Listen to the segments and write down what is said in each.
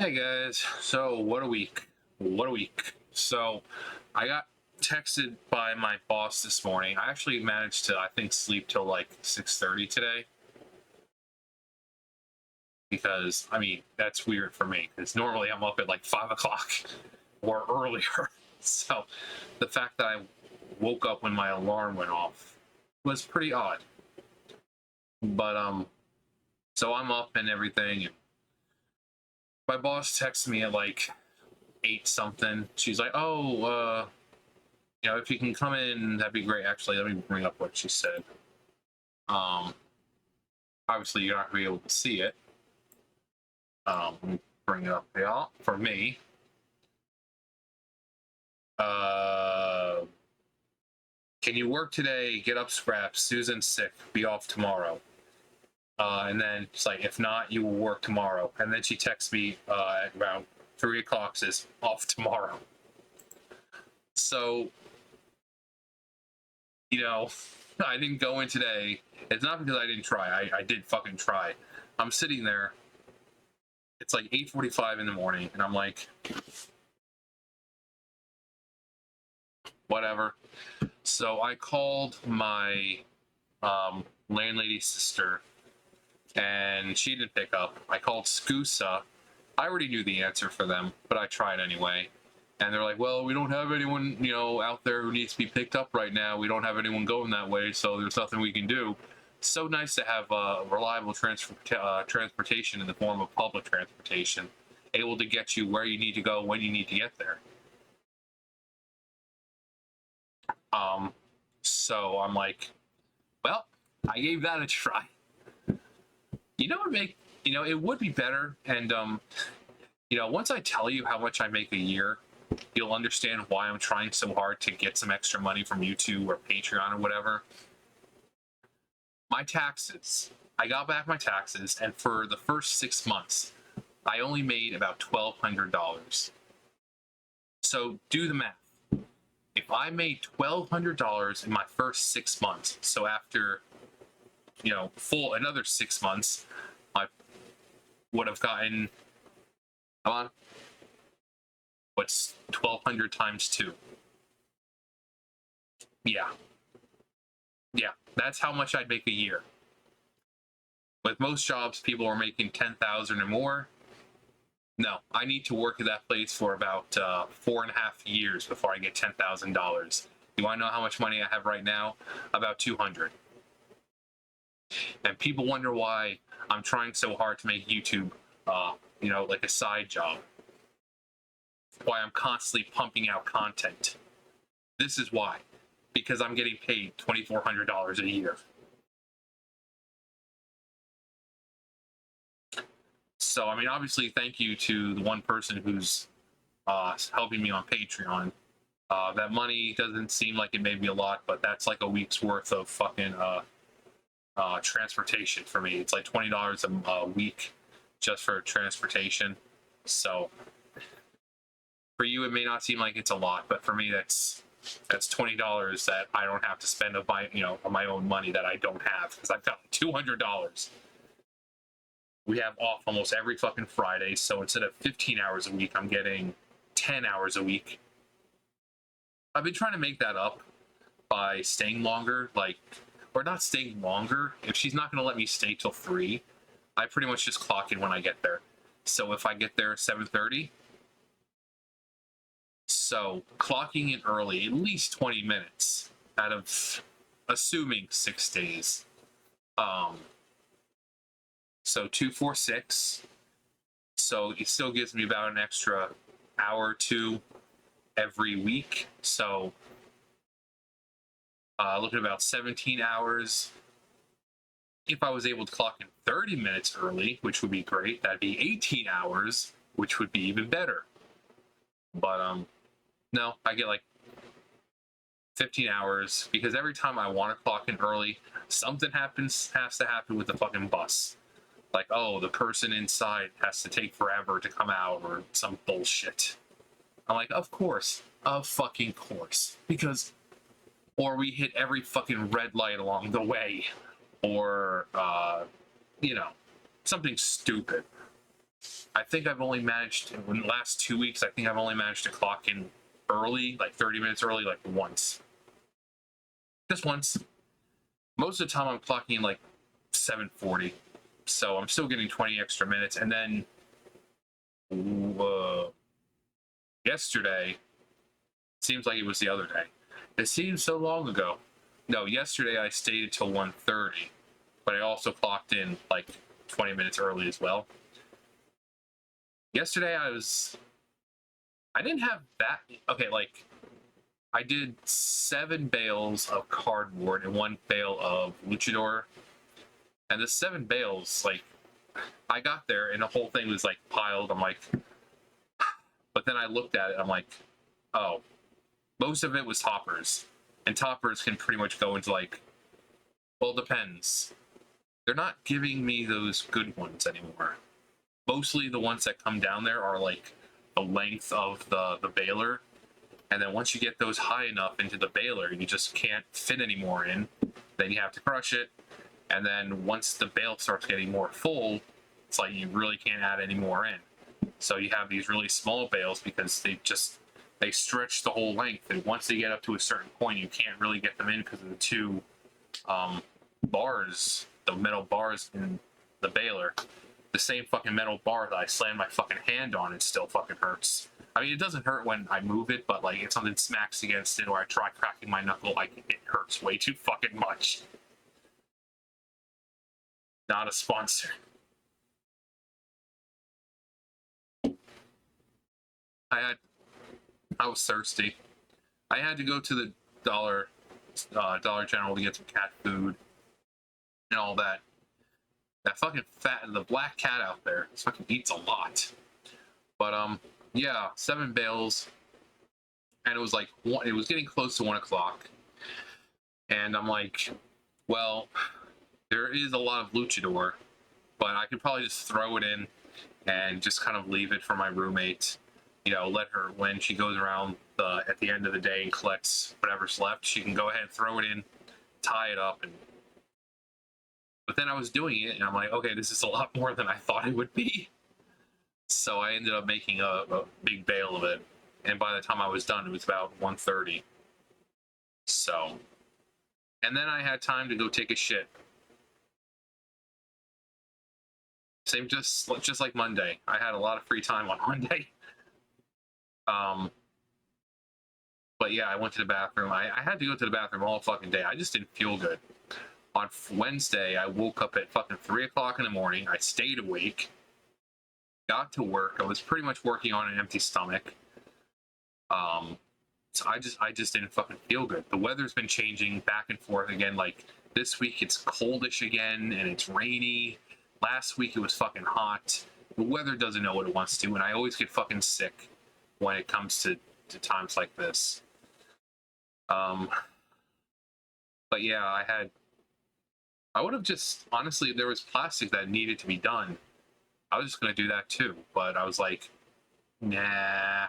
Hey guys, so what a week. What a week. So I got texted by my boss this morning. I actually managed to, I think, sleep till like 6:30 today because, I mean, that's weird for me because normally I'm up at like 5 o'clock or earlier. So the fact that I woke up when my alarm went off was pretty odd. But so I'm up and everything. And my boss texted me at like 8 something. She's like, if you can come in, that'd be great. Actually, let me bring up what she said. Um, Obviously, you're not gonna be able to see it. Let me bring it up here for me. Uh, can you work today? Get up, scraps. Susan's sick. Be off tomorrow. And then it's like, if not, you will work tomorrow. And then she texts me at around 3 o'clock, says off tomorrow. So, I didn't go in today. It's not because I didn't try. I did fucking try. I'm sitting there. It's like 8:45 in the morning, and I'm like, whatever. So I called my landlady's sister, and she didn't pick up. I called SCUSA. I already knew the answer for them, but I tried anyway. And they're like, well, we don't have anyone, out there who needs to be picked up right now. We don't have anyone going that way, so there's nothing we can do. So nice to have reliable transportation in the form of public transportation, able to get you where you need to go when you need to get there. So I'm like, well, I gave that a try. It would be better, and once I tell you how much I make a year, you'll understand why I'm trying so hard to get some extra money from YouTube or Patreon or whatever. My taxes. I got back my taxes, and for the first 6 months, I only made about $1,200. So do the math. If I made $1,200 in my first 6 months, so after, full another 6 months, I would have gotten, come on, what's 1,200 times 2? Yeah, that's how much I'd make a year. With most jobs, people are making 10,000 or more. No, I need to work at that place for about 4.5 years before I get $10,000. You want to know how much money I have right now? About 200. And people wonder why I'm trying so hard to make YouTube, like a side job. Why I'm constantly pumping out content. This is why. Because I'm getting paid $2,400 a year. So, I mean, obviously, thank you to the one person who's helping me on Patreon. That money doesn't seem like it may be a lot, but that's like a week's worth of fucking transportation for me. It's like $20 a week just for transportation. So, for you, it may not seem like it's a lot, but for me, that's $20 that I don't have to spend of my own money that I don't have, because I've got $200. We have off almost every fucking Friday, so instead of 15 hours a week, I'm getting 10 hours a week. I've been trying to make that up by staying longer, or not staying longer. If she's not going to let me stay till 3, I pretty much just clock in when I get there. So if I get there at 7:30, so clocking in early, at least 20 minutes out of, assuming 6 days. So 2, 4, 6. So it still gives me about an extra hour or 2 every week. So looking at about 17 hours. If I was able to clock in 30 minutes early, which would be great, that'd be 18 hours, which would be even better. But no, I get like 15 hours, because every time I want to clock in early, something has to happen with the fucking bus. Like, oh, the person inside has to take forever to come out, or some bullshit. I'm like, of course. Of fucking course. Because, or we hit every fucking red light along the way. Or, something stupid. I think I've only managed in the last 2 weeks. I think I've only managed to clock in early, like 30 minutes early, like once. Just once. Most of the time, I'm clocking in like 7:40, so I'm still getting 20 extra minutes. And then yesterday, seems like it was the other day. It seems so long ago. No, yesterday I stayed until 1:30, but I also clocked in like 20 minutes early as well. Yesterday I didn't have that. Okay, like I did 7 bales of cardboard and 1 bale of luchador, and the 7 bales, like I got there and the whole thing was like piled. I'm like, but then I looked at it. I'm like, oh, most of it was toppers, and toppers can pretty much go into like, well, it depends. They're not giving me those good ones anymore. Mostly the ones that come down there are like the length of the baler, and then once you get those high enough into the baler, you just can't fit any more in. Then you have to crush it, and then once the bale starts getting more full, it's like you really can't add any more in. So you have these really small bales because they stretch the whole length, and once they get up to a certain point, you can't really get them in because of the 2 bars, the metal bars in the baler. The same fucking metal bar that I slammed my fucking hand on, it still fucking hurts. I mean, it doesn't hurt when I move it, but like if something smacks against it or I try cracking my knuckle, like it hurts way too fucking much. Not a sponsor. I was thirsty. I had to go to the Dollar General to get some cat food and all that. That fucking the black cat out there, fucking eats a lot. But yeah, 7 bales, and it was like it was getting close to 1 o'clock, and I'm like, well, there is a lot of luchador, but I could probably just throw it in and just kind of leave it for my roommate. You know, let her, when she goes around at the end of the day and collects whatever's left, she can go ahead and throw it in, tie it up, and. But then I was doing it, and I'm like, okay, this is a lot more than I thought it would be. So I ended up making a big bale of it, and by the time I was done, it was about 1:30. So, and then I had time to go take a shit. Same, just like Monday. I had a lot of free time on Monday. But yeah, I went to the bathroom. I had to go to the bathroom all fucking day. I just didn't feel good. On Wednesday, I woke up at fucking 3 o'clock in the morning. I stayed awake, got to work. I was pretty much working on an empty stomach. So I just didn't fucking feel good. The weather's been changing back and forth again. Like this week, it's coldish again and it's rainy. Last week, it was fucking hot. The weather doesn't know what it wants to, and I always get fucking sick when it comes to times like this. But yeah, I would have just, honestly, if there was plastic that needed to be done, I was just going to do that too. But I was like, nah,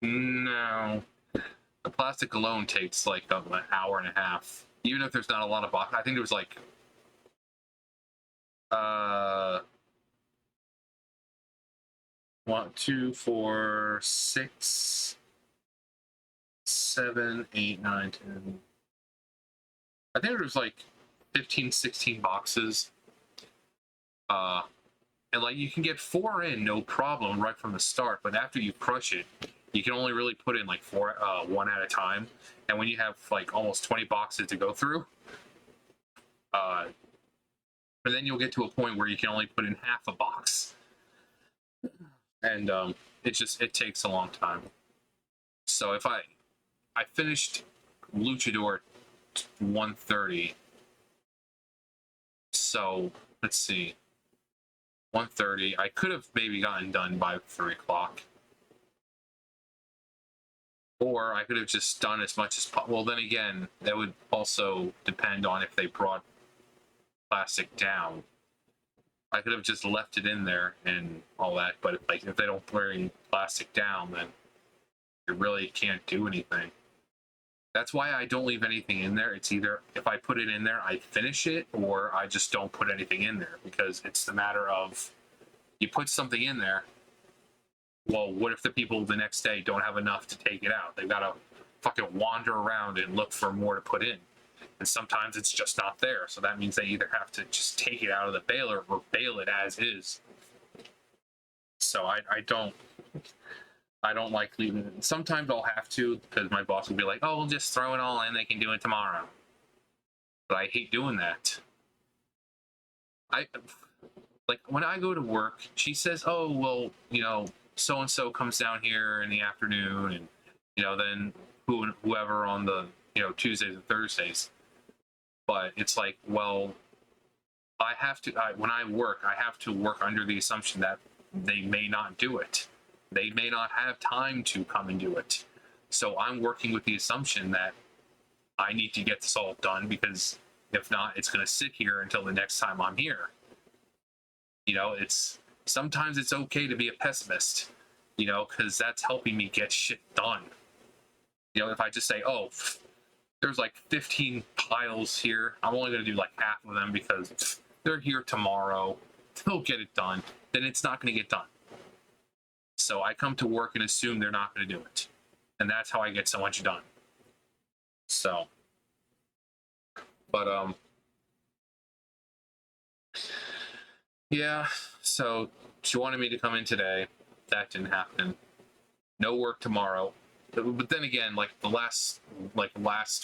no. The plastic alone takes like an hour and a half. Even if there's not a lot of box. I think there was like, 1, 2, 4, 6, 7, 8, 9, 10. I think there was like 15, 16 boxes. And like you can get 4 in, no problem, right from the start. But after you crush it, you can only really put in like 4, 1 at a time. And when you have like almost 20 boxes to go through, and then you'll get to a point where you can only put in half a box. And it takes a long time. So if I finished Luchador 1:30. So let's see, 1:30. I could have maybe gotten done by 3 o'clock, or I could have just done as much as possible. Well, then again, that would also depend on if they brought plastic down. I could have just left it in there and all that, but if they don't bring plastic down, then you really can't do anything. That's why I don't leave anything in there. It's either if I put it in there, I finish it, or I just don't put anything in there, because it's the matter of You put something in there. Well, what if the people the next day don't have enough to take it out? They've got to fucking wander around and look for more to put in. And sometimes it's just not there. So that means they either have to just take it out of the baler or bale it as is. So I don't like leaving it. Sometimes I'll have to, because my boss will be like, oh, we'll just throw it all in. They can do it tomorrow. But I hate doing that. Like when I go to work, she says, oh, well, so-and-so comes down here in the afternoon, and, then whoever on the, Tuesdays and Thursdays. But it's like, well, when I work, I have to work under the assumption that they may not do it. They may not have time to come and do it. So I'm working with the assumption that I need to get this all done, because if not, it's going to sit here until the next time I'm here. Sometimes it's okay to be a pessimist, because that's helping me get shit done. If I just say, oh, there's like 15 piles here, I'm only going to do like half of them because they're here tomorrow, they'll get it done, then it's not going to get done. So I come to work and assume they're not going to do it. And that's how I get so much done. So, but, yeah, so she wanted me to come in today. That didn't happen. No work tomorrow. But then again, like last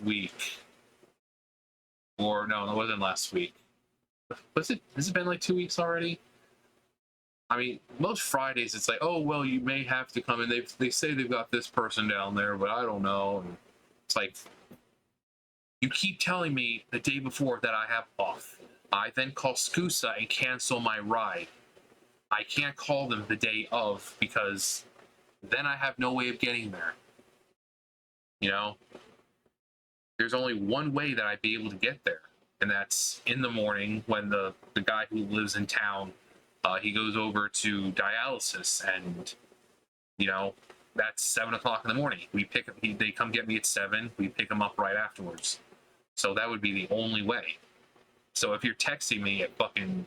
week, or no, it wasn't last week. Has it been like 2 weeks already? I mean, most Fridays it's like, oh, well, you may have to come in. They say they've got this person down there, but I don't know. And it's like, you keep telling me the day before that I have off. I then call SCUSA and cancel my ride. I can't call them the day of, because then I have no way of getting there. There's only one way that I'd be able to get there, and that's in the morning when the guy who lives in town, he goes over to dialysis, and that's 7 o'clock in the morning. They come get me at 7. We pick him up right afterwards. So that would be the only way. So if you're texting me at fucking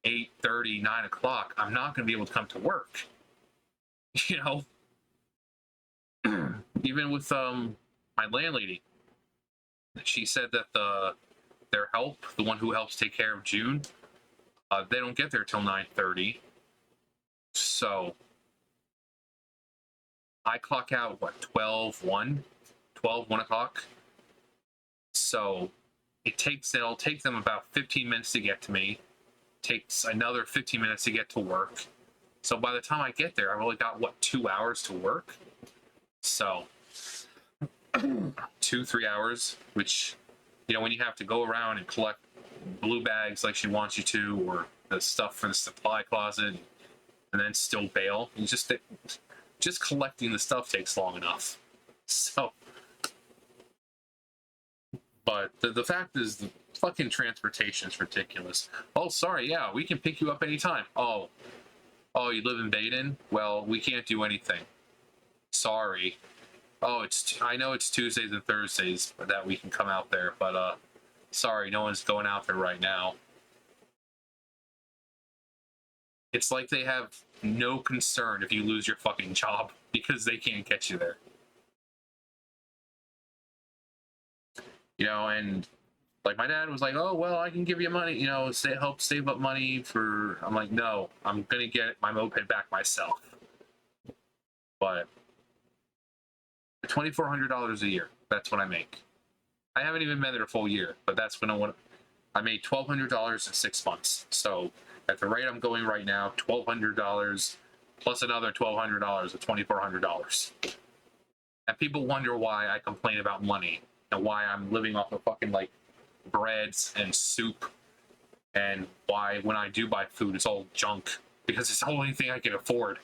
8:30, 9 o'clock, I'm not going to be able to come to work. Even with my landlady, she said that their help, the one who helps take care of June, they don't get there till 9:30. So I clock out, 1 o'clock. So it'll take them about 15 minutes to get to me. Takes another 15 minutes to get to work. So by the time I get there, I've only got 2 hours to work. So 2-3 hours, which, when you have to go around and collect blue bags like she wants you to, or the stuff for the supply closet, and then still bail, you just collecting the stuff takes long enough. So, but the fact is, the fucking transportation is ridiculous. Oh, sorry, yeah, we can pick you up anytime. Oh, you live in Baden? Well, we can't do anything. Sorry. Oh, I know it's Tuesdays and Thursdays that we can come out there, but sorry, no one's going out there right now. It's like they have no concern if you lose your fucking job, because they can't get you there. And like my dad was like, oh, well, I can give you money, help save up money for, I'm like, no, I'm gonna get my moped back myself. But $2,400 a year, that's what I make. I haven't even been there a full year, but that's when I made $1,200 in 6 months. So at the rate I'm going right now, $1,200 plus another $1,200 of $2,400. And people wonder why I complain about money and why I'm living off of fucking like breads and soup, and why when I do buy food it's all junk, because it's the only thing I can afford.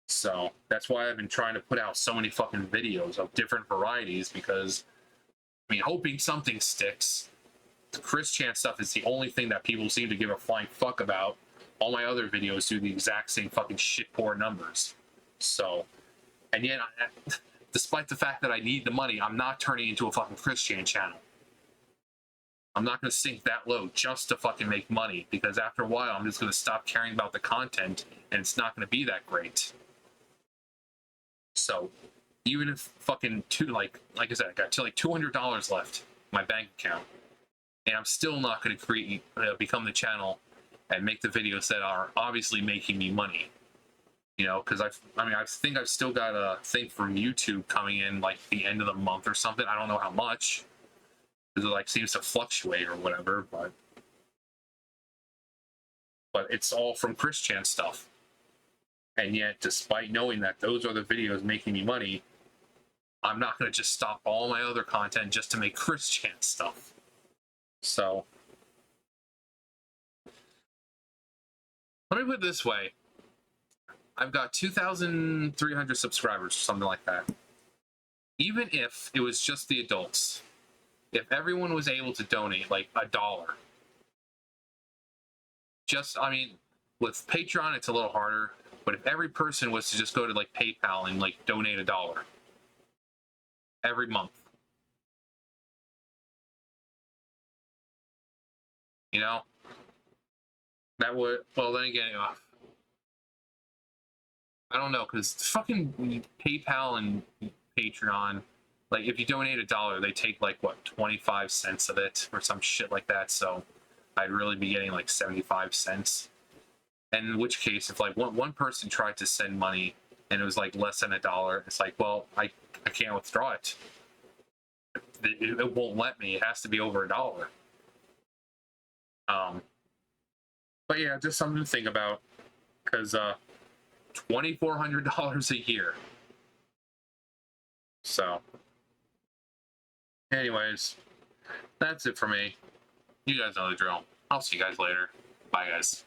So that's why I've been trying to put out so many fucking videos of different varieties, because hoping something sticks. The Chris Chan stuff is the only thing that people seem to give a flying fuck about. All my other videos do the exact same fucking shit poor numbers. So, and yet, despite the fact that I need the money, I'm not turning into a fucking Chris Chan channel. I'm not going to sink that low just to fucking make money, because after a while, I'm just going to stop caring about the content and it's not going to be that great. So even if fucking like I said, I got to like $200 left in my bank account, and I'm still not going to create, become the channel and make the videos that are obviously making me money. You know, because I think I've still got a thing from YouTube coming in like the end of the month or something. I don't know how much, because it like seems to fluctuate or whatever, but it's all from Chris Chan stuff. And yet, despite knowing that those are the videos making me money, I'm not going to just stop all my other content just to make Chris Chan stuff. So let me put it this way. I've got 2,300 subscribers, something like that. Even if it was just the adults, if everyone was able to donate like $1, just, I mean, with Patreon, it's a little harder, but if every person was to just go to like PayPal and like donate $1 every month, you know, that would, well, then again, I don't know, because fucking PayPal and Patreon, like if you donate $1, they take like what, 25 cents of it or some shit like that. So I'd really be getting like 75 cents. And in which case, if like one person tried to send money and it was like less than $1, it's like, well, I can't withdraw it. It won't let me. It has to be over $1. But yeah, just something to think about, because $2,400 a year. So, anyways, that's it for me. You guys know the drill. I'll see you guys later. Bye, guys.